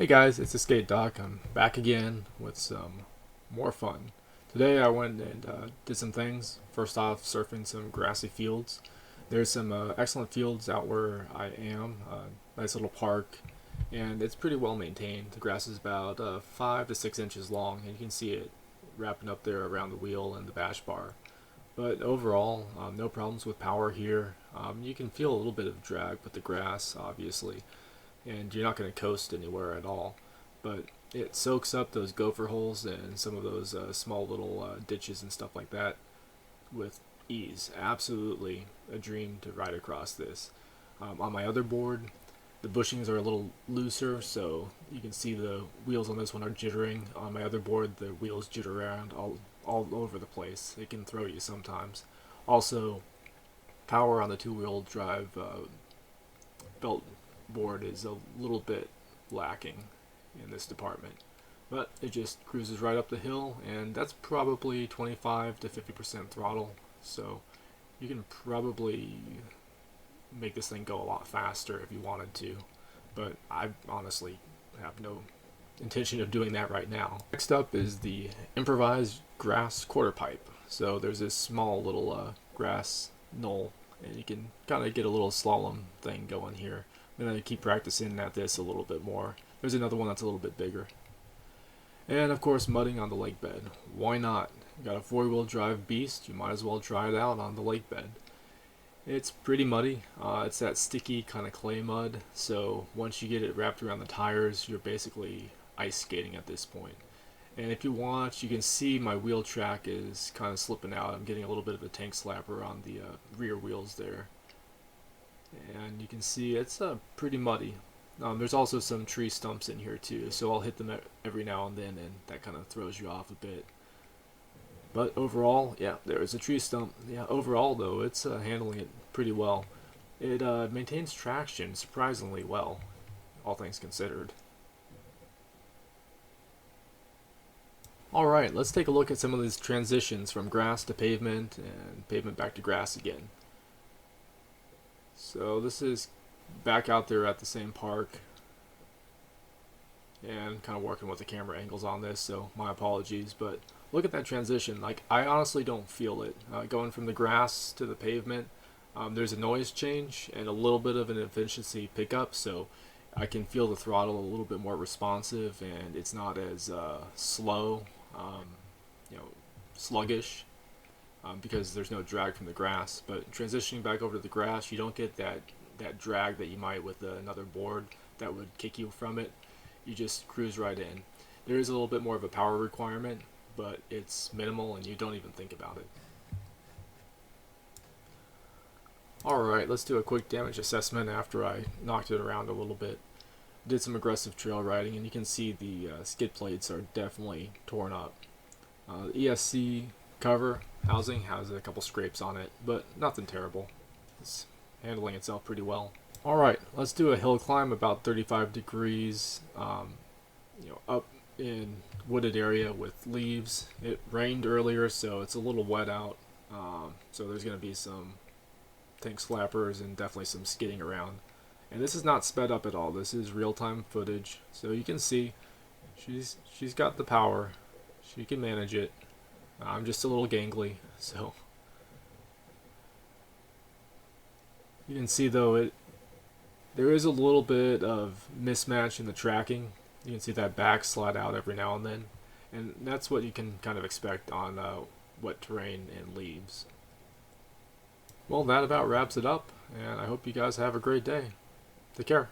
Hey guys, it's the Skate Doc. I'm back again with some more fun. Today I went and did some things. First off, surfing some grassy fields. There's some excellent fields out where I am. Nice little park, and it's pretty well maintained. The grass is about 5 to 6 inches long, and you can see it wrapping up there around the wheel and the bash bar. But overall, no problems with power here. You can feel a little bit of drag with the grass, obviously, and you're not going to coast anywhere at all. But it soaks up those gopher holes and some of those small little ditches and stuff like that with ease. Absolutely a dream to ride across this. On my other board, the bushings are a little looser, so you can see the wheels on this one are jittering. On my other board, the wheels jitter around all over the place. It can throw you sometimes. Also, power on the two-wheel drive belt board is a little bit lacking in this department, but it just cruises right up the hill, and that's probably 25 to 50% throttle, so you can probably make this thing go a lot faster if you wanted to, but I honestly have no intention of doing that right now. Next up is the Improvised grass Quarterpipe. So there's this small little grass knoll, and you can kind of get a little slalom thing going here. I'm going to keep practicing at this a little bit more. There's another one that's a little bit bigger. And of course, mudding on the Lakebed. Why not? You got a four-wheel drive beast, you might as well try it out on the Lakebed. It's pretty muddy. It's that sticky kind of clay mud, so once you get it wrapped around the tires, you're basically ice skating at this point. And if you watch, you can see my wheel track is kind of slipping out. I'm getting a little bit of a tank slapper on the rear wheels there. And you can see it's pretty muddy. There's also some tree stumps in here too, so I'll hit them every now and then, and that kind of throws you off a bit. But overall, yeah, there is a tree stump. Yeah, overall though, it's handling it pretty well. It maintains traction surprisingly well, all things considered. Alright, let's take a look at some of these transitions from grass to pavement and pavement back to grass again. So this is back out there at the same park, and kind of working with the camera angles on this, so my apologies, but look at that transition. Like, I honestly don't feel it going from the grass to the pavement. There's a noise change and a little bit of an efficiency pickup, so I can feel the throttle a little bit more responsive, and it's not as slow, sluggish, because there's no drag from the grass. But transitioning back over to the grass, you don't get that drag that you might with another board that would kick you from it. You just cruise right in. There is a little bit more of a power requirement, but it's minimal and you don't even think about it. Alright, let's do a quick damage assessment after I knocked it around a little bit. Did some aggressive trail riding, and you can see the skid plates are definitely torn up. The ESC cover housing has a couple scrapes on it, but nothing terrible. It's handling itself pretty well. Alright, let's do a hill climb about 35 degrees, up in wooded area with leaves. It rained earlier, so it's a little wet out, so there's going to be some tank slappers and definitely some skidding around. And this is not sped up at all. This is real-time footage, so you can see she's got the power. She can manage it. I'm just a little gangly, so you can see though there is a little bit of mismatch in the tracking. You can see that back slide out every now and then, and that's what you can kind of expect on wet terrain and leaves. Well, that about wraps it up, and I hope you guys have a great day. Take care.